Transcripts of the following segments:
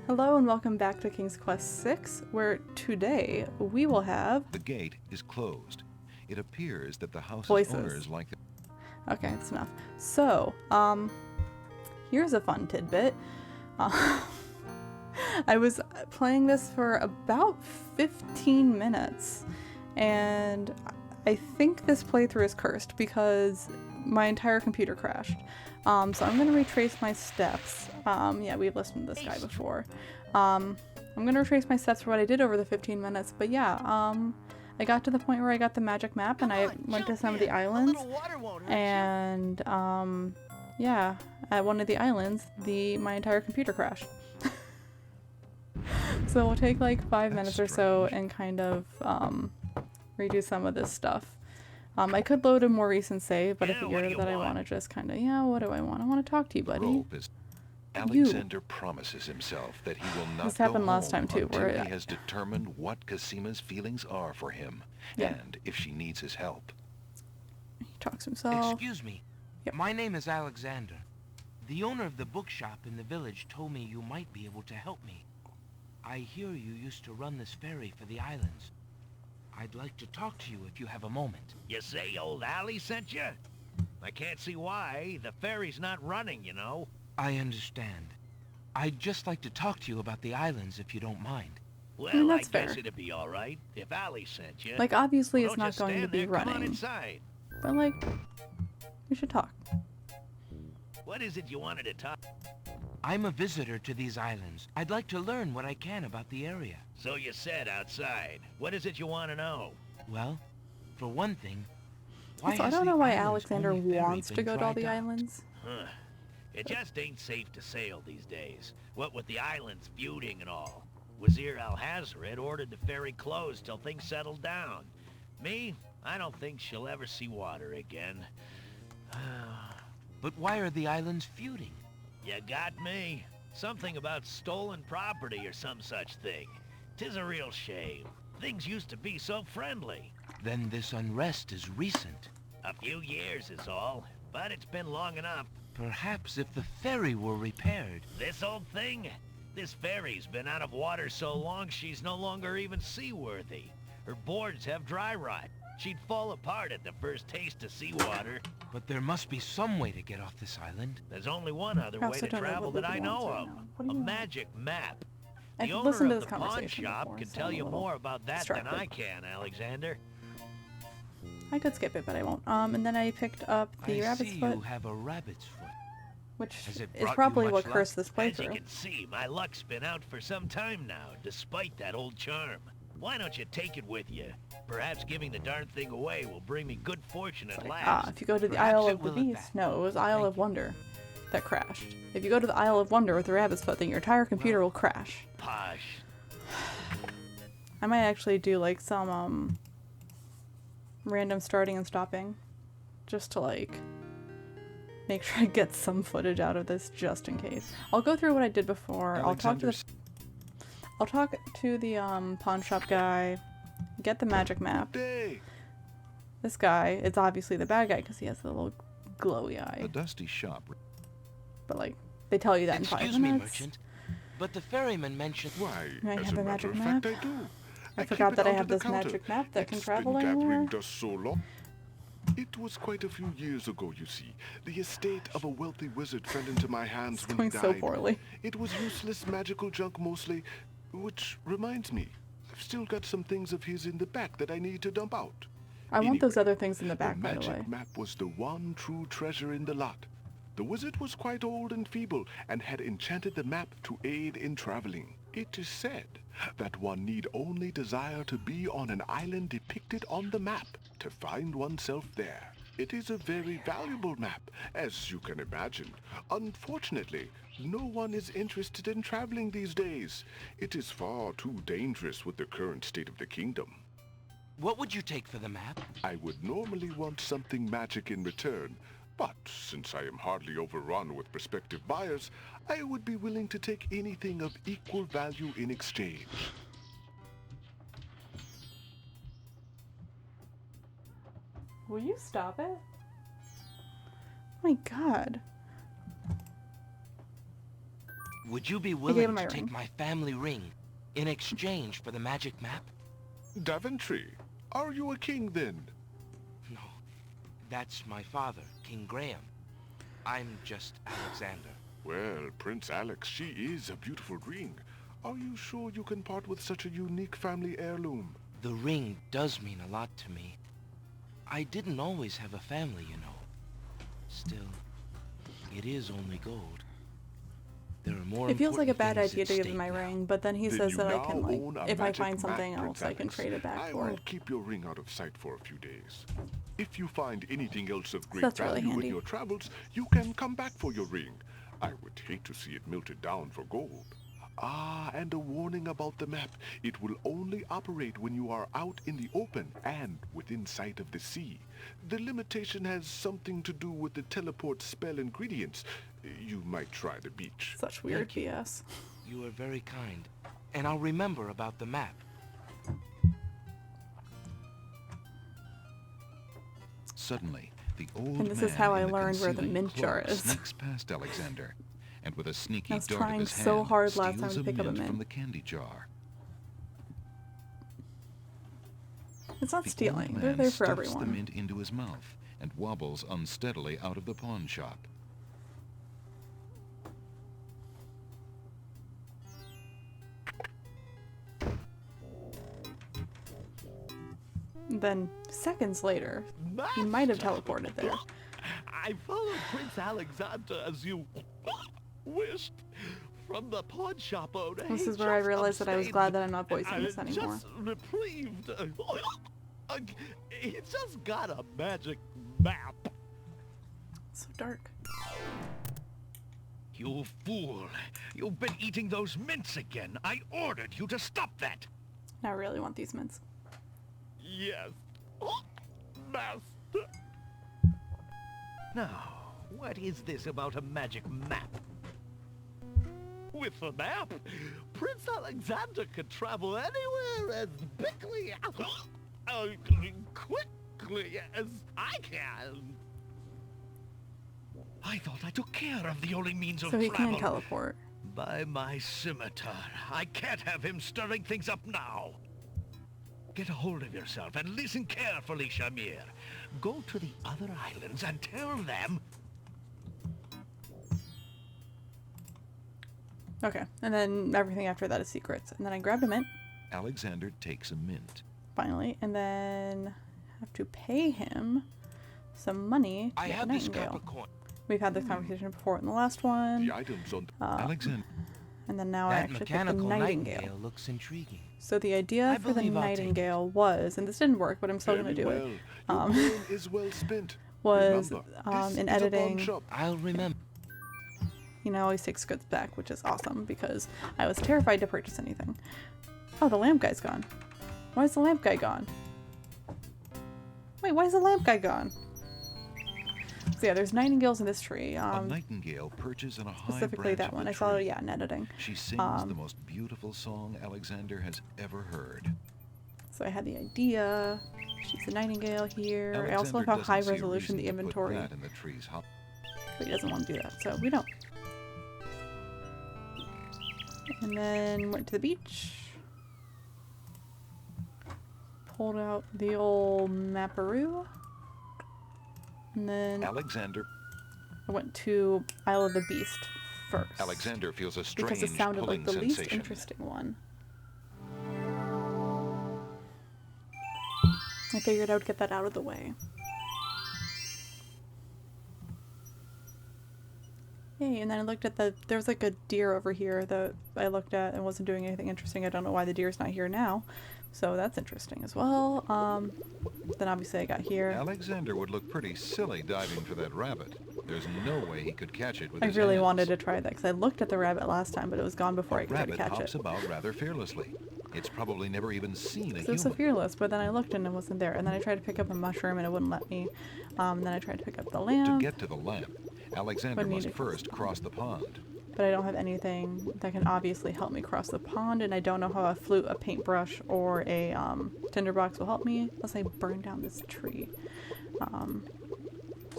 Hello and welcome back to King's Quest VI, where today we will have The gate is closed. It appears that the house's voices. owners like the... Okay, that's enough. So, here's a fun tidbit. I was playing this for about 15 minutes, and I think this playthrough is cursed because my entire computer crashed. So I'm going to retrace my steps. Yeah, we've listened to this guy before. I'm going to retrace my steps for what I did over the 15 minutes, but yeah, I got to the point where I got the magic map and I went to some of the islands, and yeah, at one of the islands, my entire computer crashed. So we'll take like 5 minutes or so and kind of redo some of this stuff. I could load a more recent save, but I figured that I want to just kind of, yeah, what do I want? I want to talk to you, buddy. Alexander promises himself that he will not This happened go last time too, until where he has determined what Casima's feelings are for him, and if she needs his help. He talks himself. Excuse me. Yep. My name is Alexander. The owner of the bookshop in the village told me you might be able to help me. I hear you used to run this ferry for the islands. I'd like to talk to you if you have a moment. You say old Allie sent you? I can't see why. The ferry's not running, you know. I understand. I'd just like to talk to you about the islands if you don't mind. Well, I that's guess fair. it'd be all right if Allie sent you. Like, obviously Well, it's don't not just going to stand be there. Come on running, inside. but like, we should talk. What is it you wanted to talk? I'm a visitor to these islands. I'd like to learn what I can about the area. So you said outside. What is it you want to know? Well, for one thing, why Also, I has don't the know why island's Alexander only ferry wants to been go to all the dragged out? islands. Huh. It just ain't safe to sail these days. What with the islands feuding and all. Wazir Al-Hazred ordered the ferry closed till things settled down. Me, I don't think she'll ever see water again. But why are the islands feuding? You got me. Something about stolen property or some such thing. 'Tis a real shame. Things used to be so friendly. Then this unrest is recent. A few years is all, but it's been long enough. Perhaps if the ferry were repaired. This old thing? This ferry's been out of water so long she's no longer even seaworthy. Her boards have dry rot. She'd fall apart at the first taste of seawater. But there must be some way to get off this island. There's only one other I way also to don't know travel what that I Luke know wants right of. now. What do A you want? magic map. I've The owner listened to of this the pawn conversation shop before, could so tell I'm a you little more about that than distracted. I can, Alexander. I could skip it, but I won't. And then I picked up the I rabbit's see foot, you have a rabbit's foot. which Has it is brought you probably much what luck? cursed this As you playthrough. can see, my luck's been out for some time now, despite that old charm. Why don't you take it with you? Perhaps giving the darn thing away will bring me good fortune at last. If you go to the Perhaps Isle it of the will at Beast, that. no, it was Isle Thank of you. Wonder that crashed. If you go to the Isle of Wonder with the rabbit's foot, then your entire computer will crash. Posh. I might actually do like some random starting and stopping, just to like make sure I get some footage out of this just in case. I'll go through what I did before. I'll talk to the pawn shop guy, get the magic map. This guy, it's obviously the bad guy because he has the little glowy eye. A dusty shop. But like, they tell you that in Excuse 5 me, minutes. merchant, but the ferryman mentioned... Why, I as have a a matter magic of fact, map. I do. I keep forgot it that I under have the this counter. magic map that can It's travel been anywhere. gathering dust so long. It was quite a few years ago, you see. The estate of a wealthy wizard fell into my hands It's when going he so died. poorly. It was useless magical junk mostly, which reminds me, I've still got some things of his in the back that I need to dump out. I want those Anyway, other things in the back, by the way. magic map was the one true treasure in the lot. The wizard was quite old and feeble and had enchanted the map to aid in traveling. It is said that one need only desire to be on an island depicted on the map to find oneself there. It is a very valuable map, as you can imagine. Unfortunately, no one is interested in traveling these days. It is far too dangerous with the current state of the kingdom. What would you take for the map? I would normally want something magic in return, but since I am hardly overrun with prospective buyers, I would be willing to take anything of equal value in exchange. Will you stop it? My god. Would you be him willing my to take ring. my family ring in exchange for the magic map? Daventry, are you a king then? No, that's my father, King Graham. I'm just Alexander. Well, Prince Alex, she is a beautiful ring. Are you sure you can part with such a unique family heirloom? The ring does mean a lot to me. I didn't always have a family, you know. Still, it is only gold. There are more It feels like a important bad things idea at to give stake him my now. ring, but then he Then says you that I now can, own like, a if I magic find map, something Prince else, I can Alex. trade it back I for will it. keep your ring out of sight for a few days. If you find anything else of great That's really value handy. in your travels, you can come back for your ring. I would hate to see it melted down for gold. Ah, and a warning about the map. It will only operate when you are out in the open and within sight of the sea. The limitation has something to do with the teleport spell ingredients. You might try the beach. Such weird Thank you. BS. You are very kind, and I'll remember about the map. Suddenly, the old And this man is how I in the learned where the concealing mint jar cloak is. sneaks past Alexander, and with a sneaky I was dart of trying his so hand, hard last time steals to a pick up a mint from mint. the candy jar. It's not The stealing. old They're man there for stuffs the everyone. mint into his mouth and wobbles unsteadily out of the pawn shop. Then, seconds later, he might have teleported there. I followed Prince Alexander as you wished from the pawn shop owner. This He is where I just realized that I was abstained. glad that I'm not voicing this I anymore. just reprieved. He just got a magic map. It's so dark. You fool! You've been eating those mints again! I ordered you to stop that! Now I really want these mints. Yes. Master. Now, what is this about a magic map? With the map, Prince Alexander could travel anywhere as quickly, quickly as I can. I thought I took care of the only means of So he travel. can teleport. By my scimitar, I can't have him stirring things up now. Get a hold of yourself and listen carefully, Shamir. Go to the other islands and tell them... Okay, and then everything after that is secrets. And then I grabbed a mint, Alexander takes a mint. finally, and then have to pay him some money to I get the have this scrap nightingale. of coin. We've had this conversation before in the last one, The items on Alexander... and then now I That actually picked the mechanical nightingale. nightingale looks intriguing. So the idea I for the believe I'll take it. nightingale was, and this didn't work, but I'm still Very going to do well. it, Your coin is well spent. was Remember, this in is a pawn editing. shop. I'll remember. You know, always takes goods back, which is awesome because I was terrified to purchase anything. Oh, the lamp guy's gone. Why is the lamp guy gone? Wait, why is the lamp guy gone? So yeah, there's nightingales in this tree. a nightingale perches on a high Specifically branch that of one. the I saw it, tree. yeah, in editing. She sings the most beautiful song Alexander has ever heard. So I had the idea. She's a nightingale here. I also Alexander love how doesn't high see a resolution the reason to put inventory. that in the tree's hop. But he doesn't want to do that, so we don't. And then went to the beach. Pulled out the old Maparoo. And then Alexander I went to Isle of the Beast first. Alexander feels a strange because it sounded pulling like the least sensation. interesting one. I figured I would get that out of the way. Hey, and then I looked at there was like a deer over here that I looked at and wasn't doing anything interesting. I don't know why the deer's not here now. So that's interesting as well. Then obviously I got here. Alexander would look pretty silly diving for that rabbit. There's no way he could catch it with I his really hands. wanted to try that because I looked at the rabbit last time, but it was gone before I could try to Rabbit catch hops it. about rather fearlessly. It's probably never even seen a So it's so human. fearless, but then I looked and it wasn't there. And then I tried to pick up a mushroom and it wouldn't let me. And then I tried to pick up the lamp, To get to the lamp, Alexander Would need must to cross first the cross the pond. but I don't have anything that can obviously help me cross the pond, and I don't know how a flute, a paintbrush, or a tinderbox will help me unless I burn down this tree.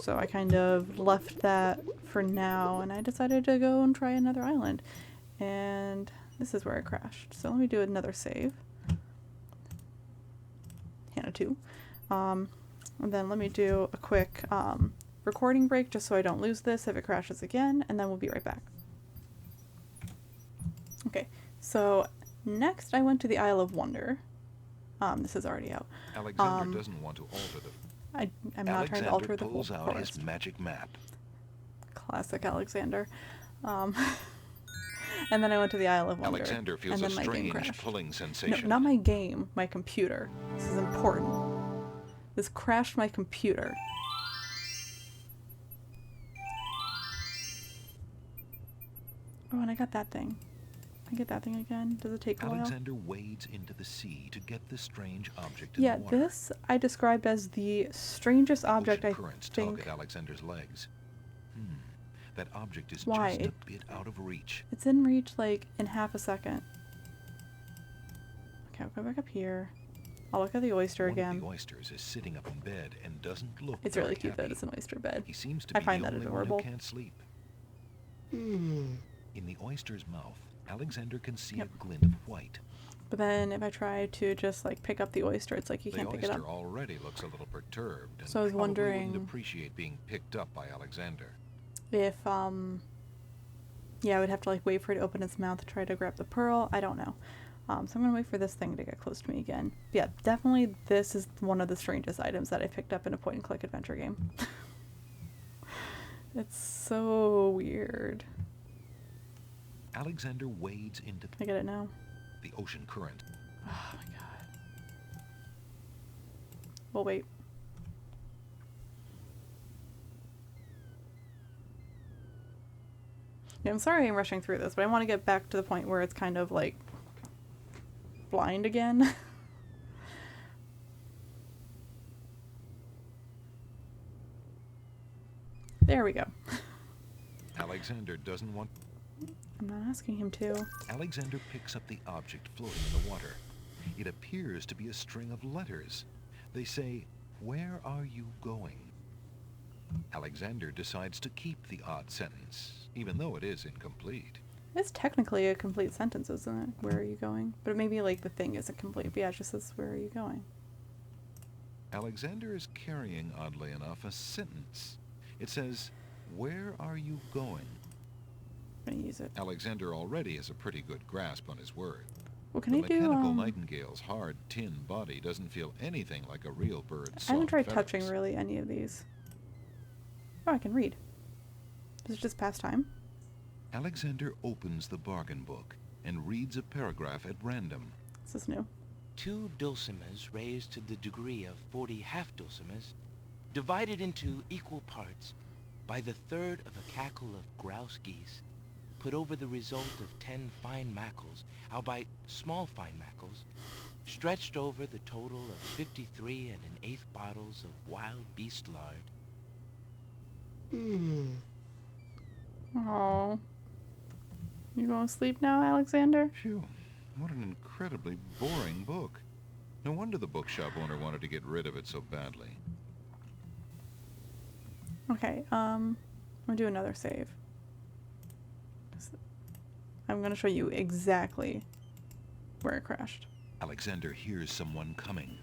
So I kind of left that for now, and I decided to go and try another island. And this is where I crashed. So let me do another save. Hannah 2. And then let me do a quick recording break just so I don't lose this if it crashes again, and then we'll be right back. Okay, so next I went to the Isle of Wonder. This is already out. Alexander doesn't want to alter the... I'm not trying to alter the whole pulls out forest. his magic map. Classic Alexander. And then I went to the Isle of Wonder. Alexander feels and a then my game strange crashed. pulling No, sensation. not my game, my computer. This is important. This crashed my computer. Oh, and I got that thing. I get that thing again. Does it take a while? Alexander wades into the sea to get the strange object in Yeah, the water. this I described as the strangest object Ocean I currents tug think. at Alexander's legs. That object is Why? just a bit out of reach. It's in reach like in half a second. Okay, I'll go back up here. I'll look at the oyster One again. of the oysters is sitting up in bed and doesn't look It's very really cute that happy. it's an oyster bed. He seems to I be find the that only adorable. one who can't sleep. In the oyster's mouth, Alexander can see Yep. a glint of white. But then if I try to just like pick up the oyster, it's like you The can't pick it oyster up. already looks a little perturbed and So I was probably wondering- wouldn't appreciate being picked up by Alexander. If yeah, I would have to like wait for it to open its mouth to try to grab the pearl. I don't know. So I'm gonna wait for this thing to get close to me again. Yeah, definitely this is one of the strangest items that I picked up in a point and click adventure game. It's so weird. Alexander wades into I get it now. the ocean current. Oh my god. We'll wait. Yeah, I'm sorry I'm rushing through this, but I want to get back to the point where it's kind of like blind again. There we go. Alexander doesn't want... I'm not asking him to. Alexander picks up the object floating in the water. It appears to be a string of letters. They say, "Where are you going?" Alexander decides to keep the odd sentence, even though it is incomplete. It's technically a complete sentence, isn't it? Where are you going? But maybe like the thing isn't complete. But yeah, it just says, where are you going? Alexander is carrying, oddly enough, a sentence. It says, "Where are you going?" I'm gonna use it. Alexander already has a pretty good grasp on his word. Well, can The I do? mechanical nightingale's hard tin body doesn't feel anything like a real bird's I haven't soft tried feathers. touching really any of these. Oh, I can read. Is it just past time? Alexander opens the bargain book and reads a paragraph at random. Is this new? 2 dulcimers raised to the degree of 40 half-dulcimers, divided into equal parts by the third of a cackle of grouse geese, put over the result of 10 fine mackles, albeit small fine mackles, stretched over the total of 53 1/8 bottles of wild beast lard. Oh. You going to sleep now, Alexander? Phew, what an incredibly boring book. No wonder the bookshop owner wanted to get rid of it so badly. Okay, I'm gonna do another save. I'm gonna show you exactly where it crashed. Alexander hears someone coming.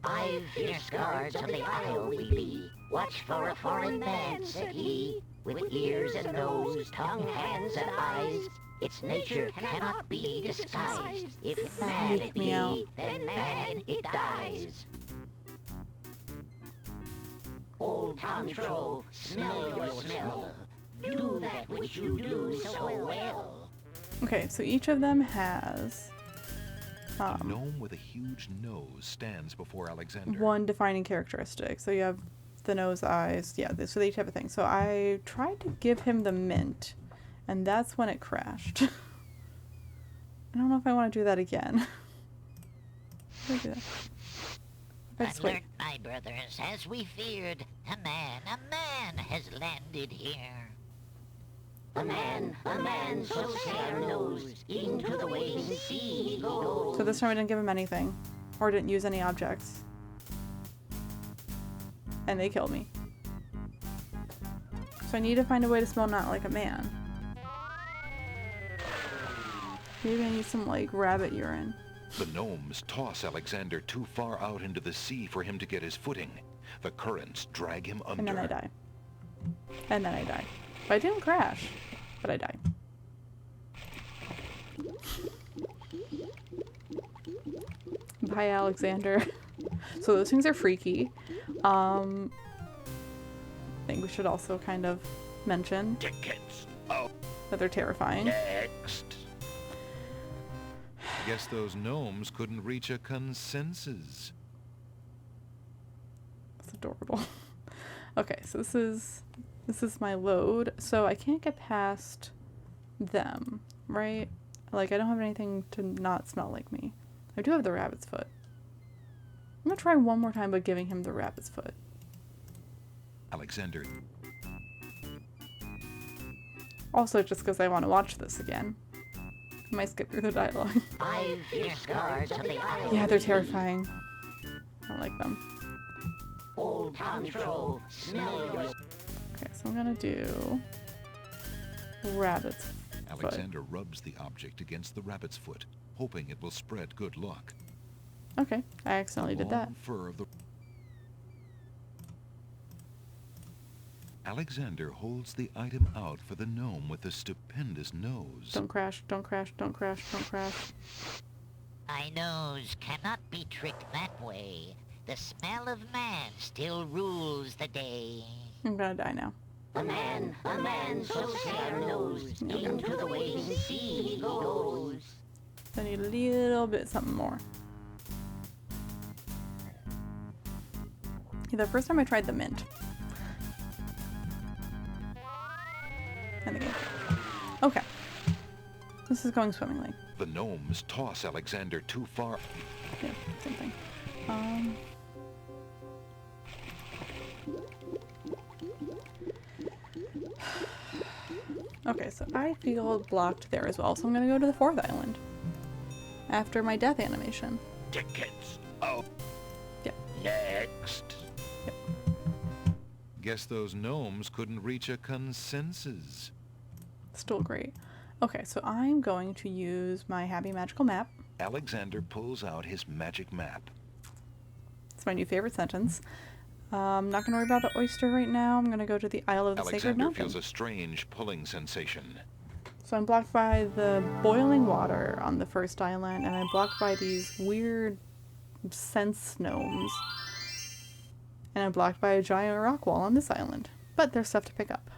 "5 fierce guards of the isle we be. Watch for a foreign man," said he, "with ears and nose, tongue, hands, and eyes. Its nature cannot be disguised. If man it Me out. be, then man it dies. Old Tom Troll, smell your smell. Do that which you do so well." Okay, so each of them has A gnome with a huge nose stands before Alexander. one defining characteristic. So you have the nose, eyes, yeah, so they each have a thing. So I tried to give him the mint, and that's when it crashed. I don't know if I want to do that again. How do I do that? I just wait. "Alert, my brothers, as we feared. A man has landed here. A man, so sailor knows. Into the waiting sea he goes." So this time I didn't give him anything, or didn't use any objects. and they kill me. So I need to find a way to smell not like a man. Maybe I need some, like, rabbit urine. The gnomes toss Alexander too far out into the sea for him to get his footing. The currents drag him under. And then I die. And then I die. But I didn't crash. But I died. Bye, Alexander. So those things are freaky. I think we should also kind of mention Tickets. Oh, that they're terrifying. next. Guess those gnomes couldn't reach a consensus. That's adorable. Okay, so this is my load. So I can't get past them, right? Like, I don't have anything to not smell like me. I do have the rabbit's foot. I'm gonna try one more time by giving him the rabbit's foot. Alexander. Also, just because I want to watch this again. I might skip through the dialogue. 5 fierce guards of the isle. Yeah, they're terrifying. I don't like them. Old Control, smell your... Okay, so I'm gonna do rabbit's foot. Alexander rubs the object against the rabbit's foot, hoping it will spread good luck. Okay, I accidentally The did that. long fur of the... Alexander holds the item out for the gnome with the stupendous nose. Don't crash, don't crash, don't crash, don't crash. My nose cannot be tricked that way. The smell of man still rules the day. I'm gonna die now. A man so sad knows. Into the waiting sea he goes. So I need a little bit something more. Yeah, the first time I tried the mint. And the game. Okay. This is going swimmingly. The gnomes toss Alexander too far. Yeah, same thing. Okay, so I feel blocked there as well, so I'm gonna go to the 4th island. After my death animation. Tickets. Oh. Yep. Next. Guess those gnomes couldn't reach a consensus. Still great. Okay, so I'm going to use my Happy Magical Map. Alexander pulls out his magic map. It's my new favorite sentence. I'm not going to worry about the oyster right now. I'm going to go to the Isle of the Sacred Alexander Mountain. feels a strange pulling sensation. So I'm blocked by the boiling water on the first island, and I'm blocked by these weird sense gnomes. And I'm blocked by a giant rock wall on this island. But there's stuff to pick up.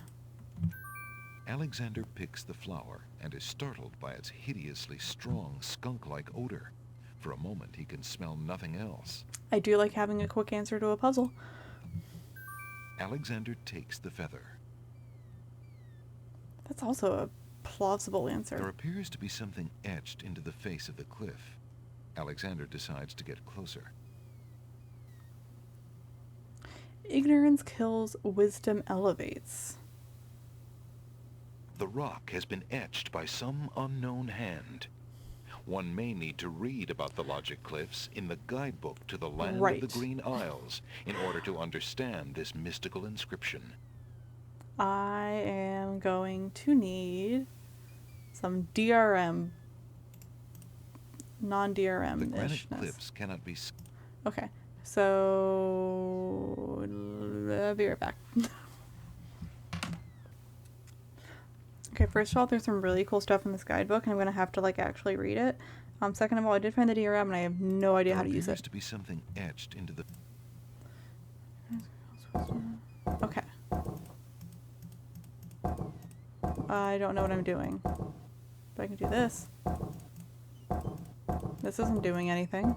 Alexander picks the flower and is startled by its hideously strong skunk-like odor. For a moment, he can smell nothing else. I do like having a quick answer to a puzzle. Alexander takes the feather. That's also a plausible answer. There appears to be something etched into the face of the cliff. Alexander decides to get closer. Ignorance kills, wisdom elevates. The rock has been etched by some unknown hand. One may need to read about the logic cliffs in the guidebook to the land Right. of the Green Isles in order to understand this mystical inscription. I am going to need some DRM, The non-DRM granite ishness. cliffs cannot be... Okay, so I'll be right back. Okay, first of all, there's some really cool stuff in this guidebook, and I'm gonna have to like actually read it. Second of all, I did find the DRM, and I have no idea how to use appears it. to be something etched into the... Okay. I don't know what I'm doing. But I can do this. This isn't doing anything.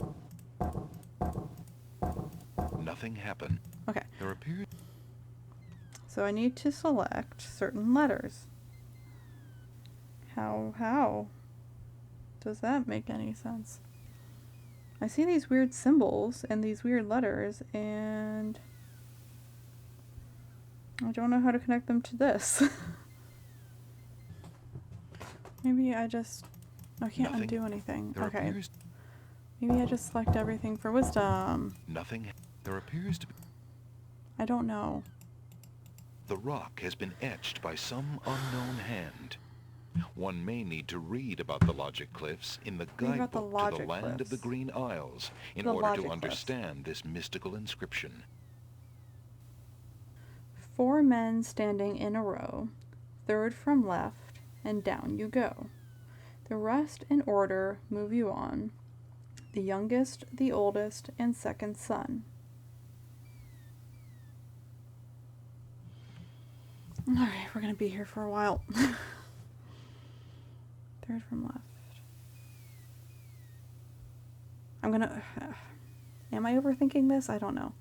Nothing happened. Okay. There appears... So I need to select certain letters. How does that make any sense? I see these weird symbols and these weird letters, and I don't know how to connect them to this. Maybe I just... I can't Nothing. undo anything. There Okay. appears... Maybe I just select everything for wisdom. Nothing... There appears to be... I don't know. The rock has been etched by some unknown hand. One may need to read about the logic cliffs in the Read about the guidebook to the logic land of the cliffs. Green Isles in The order logic to cliffs. understand this mystical inscription. 4 men standing in a row, third from left, and down you go. The rest in order move you on. The youngest, the oldest, and second son. Alright, we're gonna be here for a while. Third from left. I'm gonna... am I overthinking this? I don't know.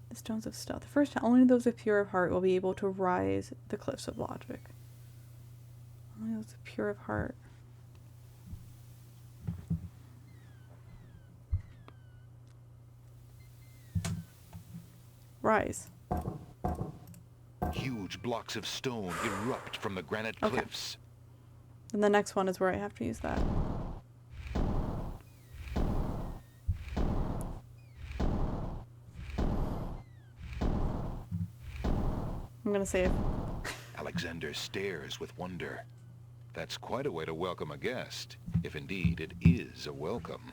The stones of stealth. First, only those of pure of heart will be able to rise the cliffs of logic. Only those of pure of heart. Rise. Huge blocks of stone erupt from the granite Okay. cliffs. And the next one is where I have to use that. I'm gonna save. Alexander stares with wonder. That's quite a way to welcome a guest, if indeed it is a welcome.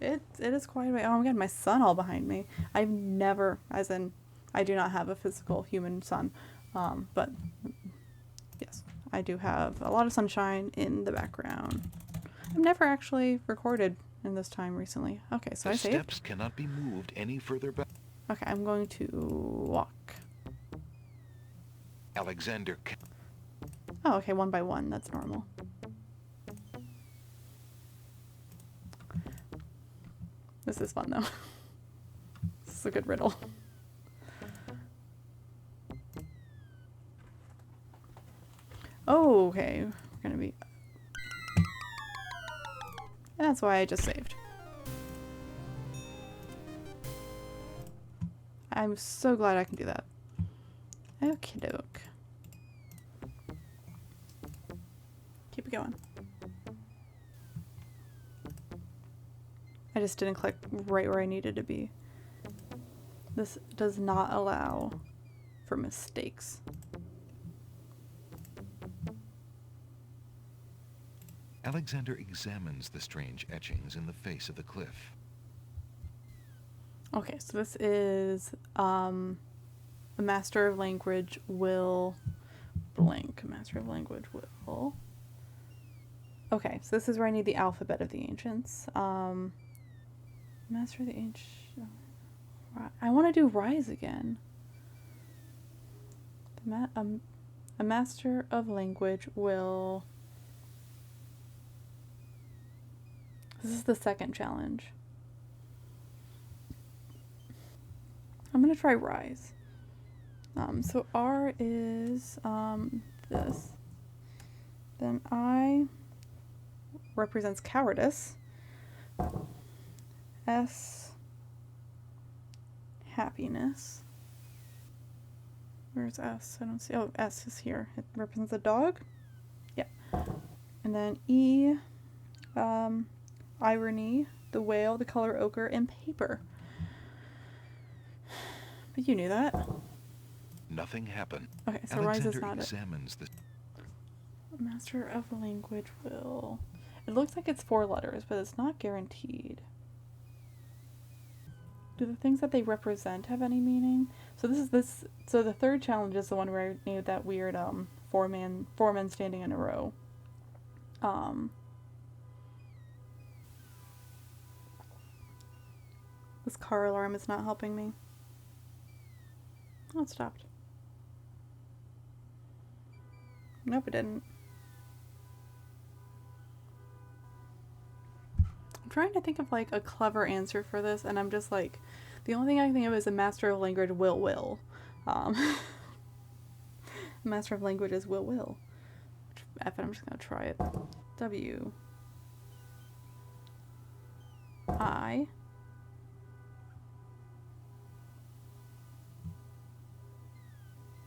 It is quite a way. Oh my god, my son all behind me. I've never, as in, I do not have a physical human son. But yes, I do have a lot of sunshine in the background. I've never actually recorded in this time recently. Okay, so The I saved. steps cannot be moved any further back. Okay, I'm going to walk. Alexander can Oh, okay, 1 by 1. That's normal. This is fun, though. This is a good riddle. Oh, okay. We're gonna be... That's why I just saved. I'm so glad I can do that. Okie doke. Keep it going. I just didn't click right where I needed to be. This does not allow for mistakes. Alexander examines the strange etchings in the face of the cliff. Okay, so this is a master of language will blank. Master of language will. Okay, so this is where I need the alphabet of the ancients. Master of the ancient. I want to do rise again. A master of language will. This is the second challenge. I'm gonna try rise. So R is this. Then I represents cowardice. S happiness. Where's S? I don't see. Oh, S is here. It represents a dog. Yeah. And then E, irony, the whale, the color ochre, and paper. But you knew that. Nothing happened. Okay, so rise is Alexander not it. examines the Master of language will. It looks like it's 4 letters, but it's not guaranteed. Do the things that they represent have any meaning? So so the third challenge is the one where I need that weird four men standing in a row. This car alarm is not helping me. Oh, it stopped. Nope, it didn't. I'm trying to think of like a clever answer for this, and I'm just like, the only thing I can think of is a master of language will. Master of language is will. F it, I'm just gonna try it. W I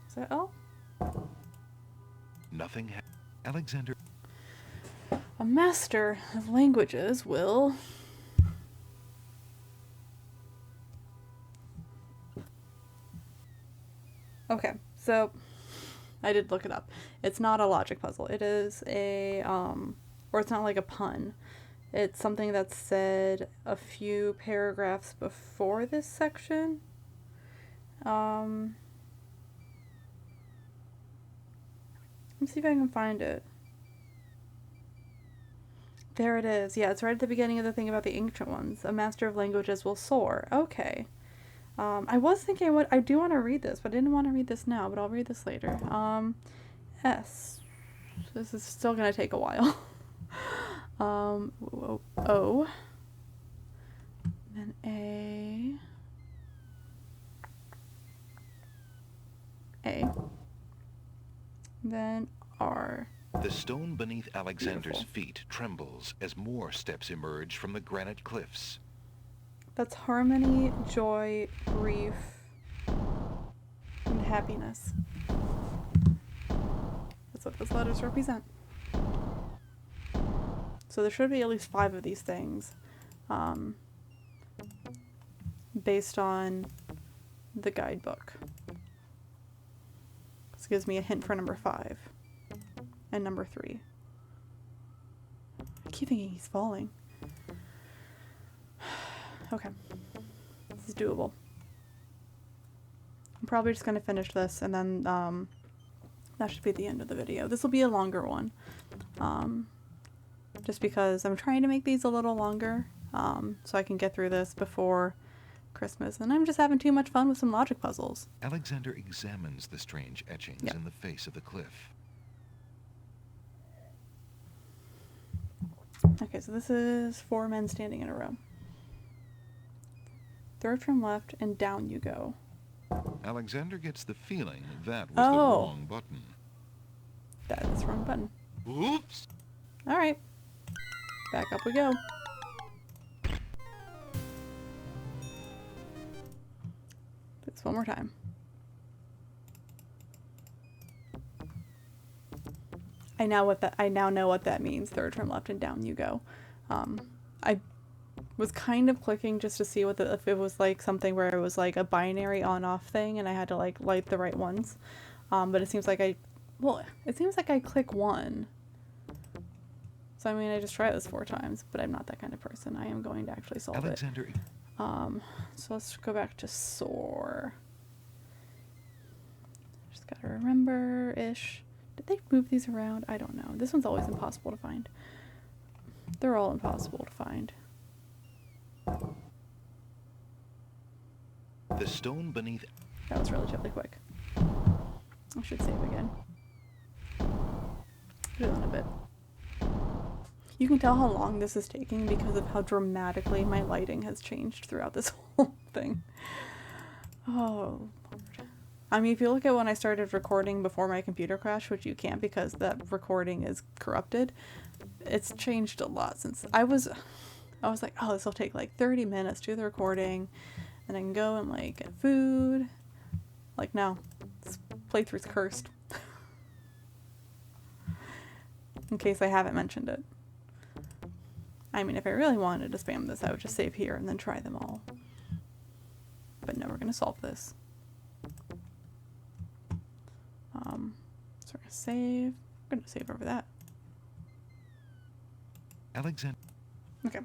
Is that L? nothing. Alexander A master of languages will Okay, so I did look it up. It's not a logic puzzle. It is a, or it's not like a pun. It's something that's said a few paragraphs before this section. Let me see if I can find it. There it is. Yeah, it's right at the beginning of the thing about the ancient ones. A master of languages will soar. Okay. I was thinking I do want to read this, but I didn't want to read this now, but I'll read this later. S. This is still going to take a while. O. Then A. Then R. The stone beneath Alexander's Beautiful. feet trembles as more steps emerge from the granite cliffs. That's harmony, joy, grief, and happiness. That's what those letters represent. So there should be at least 5 of these things, based on the guidebook. This gives me a hint for number 5 and number 3. I keep thinking he's falling. Okay, this is doable. I'm probably just going to finish this and then that should be the end of the video. This will be a longer one, just because I'm trying to make these a little longer so I can get through this before Christmas, and I'm just having too much fun with some logic puzzles. Alexander examines the strange etchings in the face of the cliff. Okay, so this is 4 men standing in a row. Third from left and down you go. Alexander gets the feeling that was the Oh. wrong button. That is the wrong button. Oops! Alright. Back up we go. This one more time. I now know what that means. Third from left and down you go. I was kind of clicking just to see if it was like something where it was like a binary on-off thing and I had to like light the right ones. But it seems like I click 1. So I mean, I just tried this 4 times, but I'm not that kind of person. I am going to actually solve Alexander it. So let's go back to soar. Just gotta remember-ish. Did they move these around? I don't know. This one's always impossible to find. They're all impossible to find. The stone beneath... That was relatively quick. I should save again. Do it in a bit. You can tell how long this is taking because of how dramatically my lighting has changed throughout this whole thing. Oh, Lord. I mean, if you look at when I started recording before my computer crashed, which you can't because that recording is corrupted, it's changed a lot since I was like, oh, this will take like 30 minutes to do the recording, and I can go and like get food. Like, no, this playthrough's cursed. In case I haven't mentioned it. I mean, if I really wanted to spam this, I would just save here and then try them all. But no, we're going to solve this. So we're going to save. We're going to save over that. Alexander... Okay.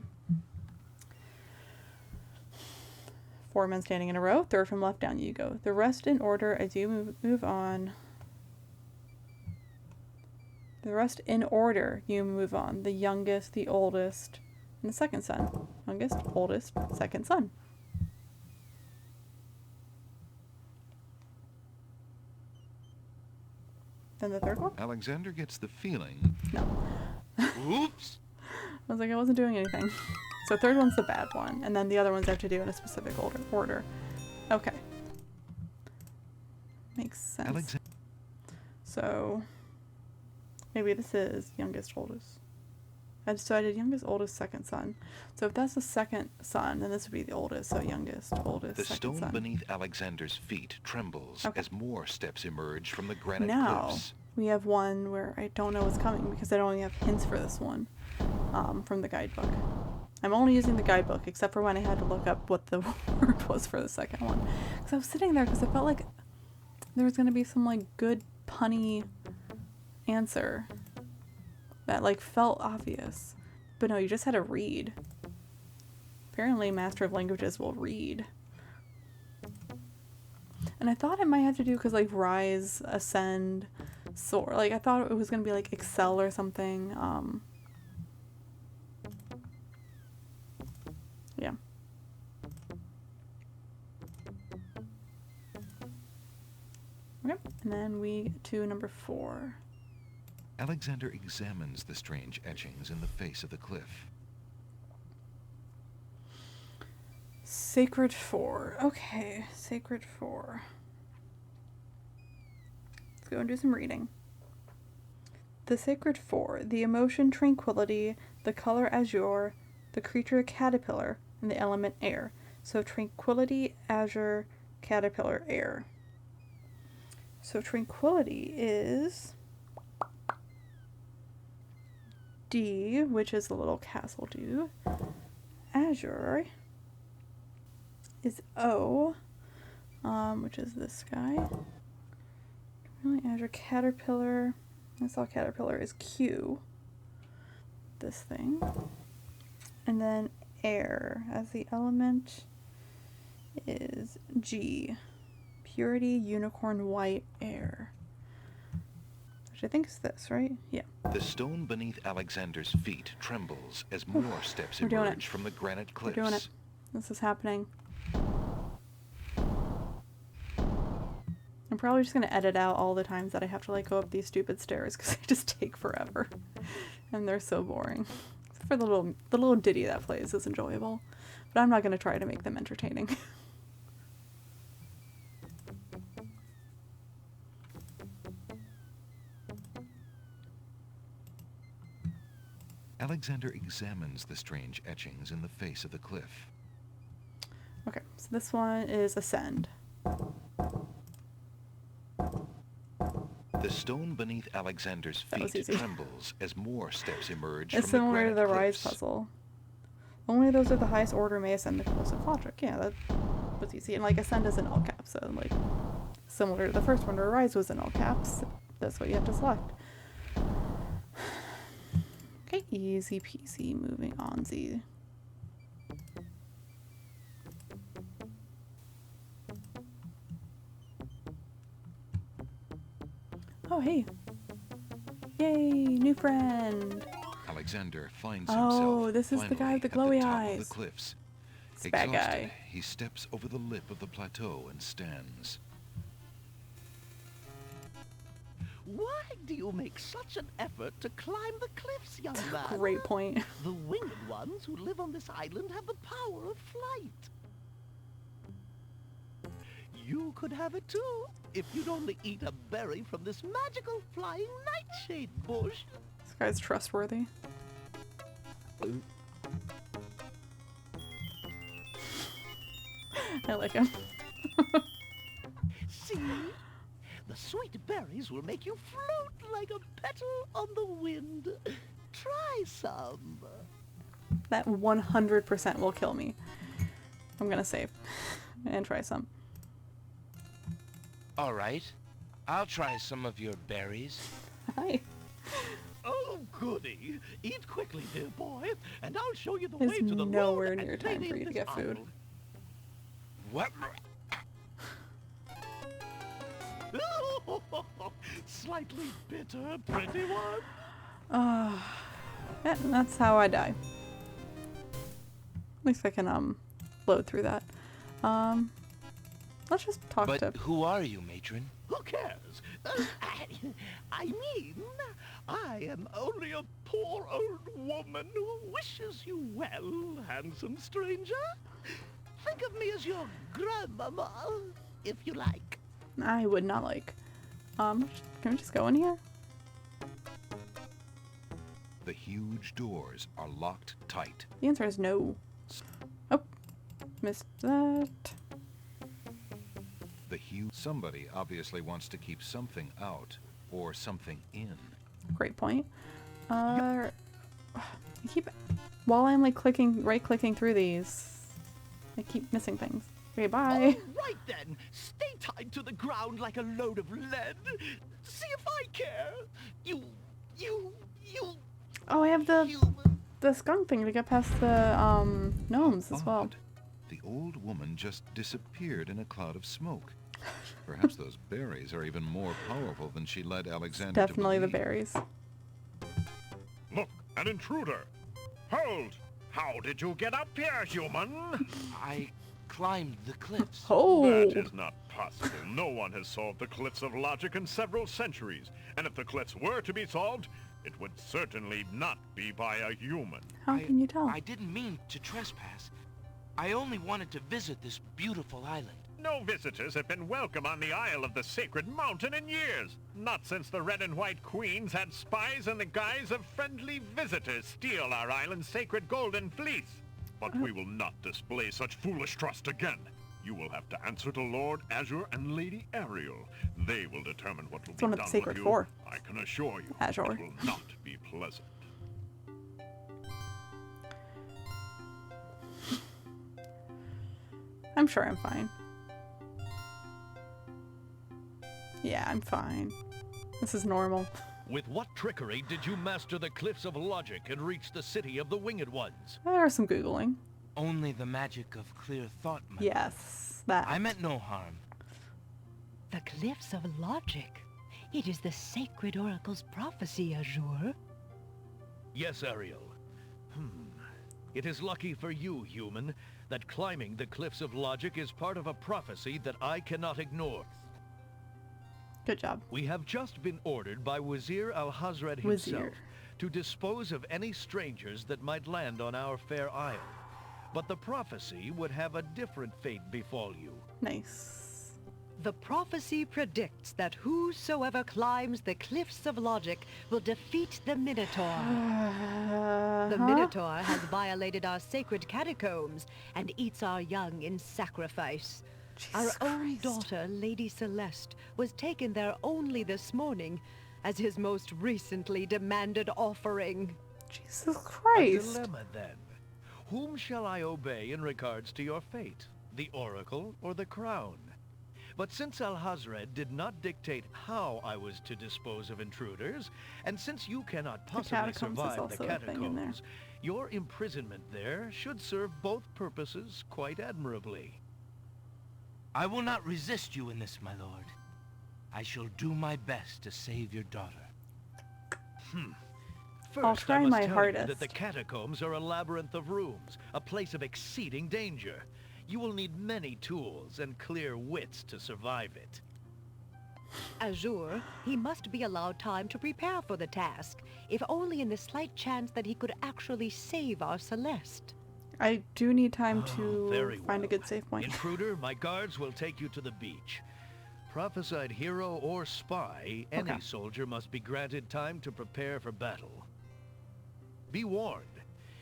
4 men standing in a row. Third from left, down you go. The rest in order as you move on. The rest in order you move on. The youngest, the oldest, and the second son. Youngest, oldest, second son. Then the third one? Alexander gets the feeling... No. Oops! I was like, I wasn't doing anything. So third one's the bad one, and then the other ones I have to do in a specific order. Okay. Makes sense. So maybe this is youngest, oldest. And so I did youngest, oldest, second son. So if that's the second son, then this would be the oldest. So youngest, oldest, The second stone son. beneath Alexander's feet trembles Okay. as more steps emerge from the granite Now cliffs. we have one where I don't know what's coming because I only have hints for this one from the guidebook. I'm only using the guidebook except for when I had to look up what the word was for the second one. Because I was sitting there because I felt like there was gonna be some like good punny answer that like felt obvious. But no, you just had to read. Apparently Master of Languages will read. And I thought it might have to do because like rise, ascend, soar. Like I thought it was gonna be like excel or something. Yeah. Okay, and then we get to number 4. Alexander examines the strange etchings in the face of the cliff. Sacred 4. Okay, Sacred 4. Let's go and do some reading. The Sacred 4, the emotion tranquility, the color azure, the creature caterpillar, and the element air. So tranquility, azure, caterpillar, air. So tranquility is D, which is the little castle dude. Azure is O, which is this guy. Really, Azure caterpillar. I saw caterpillar is Q. This thing. And then air as the element is G. Purity, unicorn, white, air. Which I think is this, right? Yeah. The stone beneath Alexander's feet trembles as more steps We're doing it. emerge from the granite We're cliffs. doing it. This is happening. I'm probably just going to edit out all the times that I have to like go up these stupid stairs because they just take forever. And they're so boring. Except for the little ditty that plays is enjoyable. But I'm not going to try to make them entertaining. Alexander examines the strange etchings in the face of the cliff. Okay, so this one is ascend. The stone beneath Alexander's That was feet easy. trembles as more steps emerge It's from the similar to granite the Rise cliffs. puzzle. Only those of the highest order may ascend the closest logic. Yeah, that was easy. And like ascend is in all caps, so like similar to the first one where Rise was in all caps. That's what you have to select. Okay, easy peasy. Moving on, Z. Oh, hey. Yay, new friend. Alexander finds Oh, himself this is the guy with the finally glowy at the top of eyes. the cliffs. It's the bad Exhausted, guy. he steps over the lip of the plateau and stands. Why do you make such an effort to climb the cliffs, young man? Great point. The winged ones who live on this island have the power of flight. You could have it too, if you'd only eat a berry from this magical flying nightshade bush. This guy's trustworthy. I like him. See? The sweet berries will make you float like a petal on the wind. Try some. That 100% will kill me. I'm gonna save and try some. All right. I'll try some of your berries. Hi. Oh, goody. Eat quickly, dear boy, and I'll show you the There's way to the nowhere road near and time lady for of you to this get food. isle. What? Slightly bitter, pretty one. Yeah, that's how I die. At least I can load through that. Let's just talk But to. who are you, matron? Who cares? I mean, I am only a poor old woman who wishes you well, handsome stranger. Think of me as your grandmama, if you like. I would not like. Can we just go in here? The huge doors are locked tight. The answer is no. Oh, missed that. Somebody obviously wants to keep something out or something in. Great point. I keep while I'm like right clicking through these, I keep missing things. Okay, bye. All right then, stay tied to the ground like a load of lead. See if I care. You, Oh, I have the human. skunk thing to get past the gnomes as well. Odd. The old woman just disappeared in a cloud of smoke. Perhaps those berries are even more powerful than she led Alexander Definitely to the believe. berries. Look, an intruder. Hold! How did you get up here, human? I climbed the cliffs. Oh, That is not possible. No one has solved the cliffs of logic in several centuries. And if the cliffs were to be solved, it would certainly not be by a human. how can you tell? I didn't mean to trespass. I only wanted to visit this beautiful island. No visitors have been welcome on the Isle of the Sacred Mountain in years. Not since the Red and White Queens had spies in the guise of friendly visitors steal our island's sacred golden fleece. But we will not display such foolish trust again. You will have to answer to Lord Azure and Lady Ariel. They will determine what will It's be one of done the sacred with you. four. I can assure you, Azure. it will not be pleasant. I'm sure I'm fine. Yeah, I'm fine. This is normal. With what trickery did you master the cliffs of logic and reach the city of the Winged Ones? There's some Googling. Only the magic of clear thought, my lord. Yes, that. I meant no harm. The cliffs of logic. It is the sacred oracle's prophecy, Azure. Yes, Ariel. It is lucky for you, human, that climbing the cliffs of logic is part of a prophecy that I cannot ignore. Good job. We have just been ordered by Wazir Al-Hazred Wazir. himself to dispose of any strangers that might land on our fair isle. But the prophecy would have a different fate befall you. Nice. The prophecy predicts that whosoever climbs the cliffs of logic will defeat the Minotaur. The Minotaur has violated our sacred catacombs and eats our young in sacrifice. Our Jesus own Christ. daughter, Lady Celeste, was taken there only this morning as his most recently demanded offering. Jesus A Christ. dilemma, then. Whom shall I obey in regards to your fate? The Oracle or the Crown? But since Al-Hazred did not dictate how I was to dispose of intruders, and since you cannot possibly catacombs is survive the also a thing in there. catacombs, your imprisonment there should serve both purposes quite admirably. I will not resist you in this, my lord. I shall do my best to save your daughter. First, I'll try I must my tell you hardest. that the catacombs are a labyrinth of rooms, a place of exceeding danger. You will need many tools and clear wits to survive it. Azure, he must be allowed time to prepare for the task, if only in the slight chance that he could actually save our Celeste. I do need time Very to find a well. good save point. Intruder, my guards will take you to the beach. Prophesied hero or spy, any Okay. soldier must be granted time to prepare for battle. Be warned,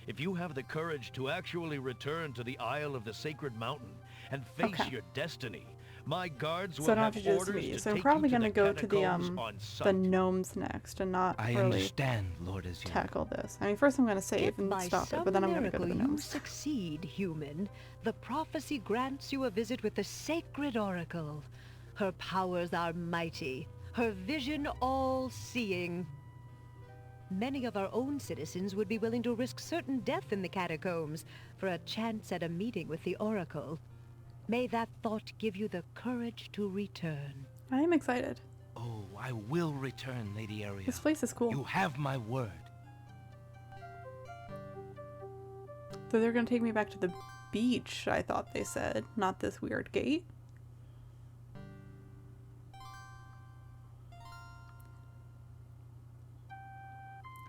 if you have the courage to actually return to the Isle of the Sacred Mountain and face Okay. your destiny, my guards So will I don't have have to do this orders to immediately. So I'm take probably you to gonna the go to the catacombs on the sight. gnomes next and not I really understand, Lord Azure. tackle this. I mean, first I'm gonna save If and by stop it, some but then I'm gonna go to miracle the you gnomes. succeed, human, the prophecy grants you a visit with the sacred oracle. Her powers are mighty, her vision all-seeing. Many of our own citizens would be willing to risk certain death in the catacombs for a chance at a meeting with the oracle. May that thought give you the courage to return. I am excited. Oh, I will return, Lady Ariel. This place is cool. You have my word. So they're gonna take me back to the beach, I thought they said, not this weird gate.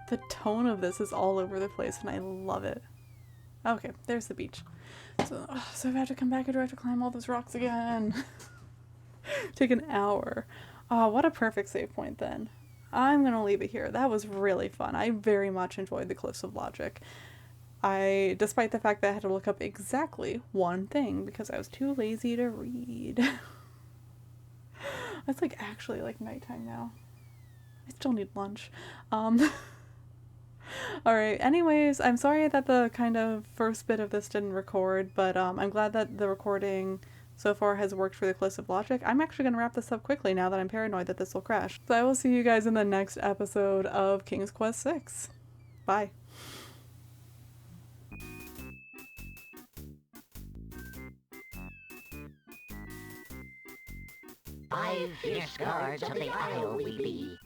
The tone of this is all over the place and I love it. Okay, there's the beach. So I've had to come back and do I have to climb all those rocks again. Take an hour. Oh, what a perfect save point then. I'm gonna leave it here. That was really fun. I very much enjoyed the Cliffs of Logic. Despite the fact that I had to look up exactly one thing because I was too lazy to read. It's like actually like nighttime now. I still need lunch. Alright, anyways, I'm sorry that the kind of first bit of this didn't record, but I'm glad that the recording so far has worked for the Cliffs of Logic. I'm actually going to wrap this up quickly now that I'm paranoid that this will crash. So I will see you guys in the next episode of King's Quest VI. Bye. 5 fierce guards of the Isle we be.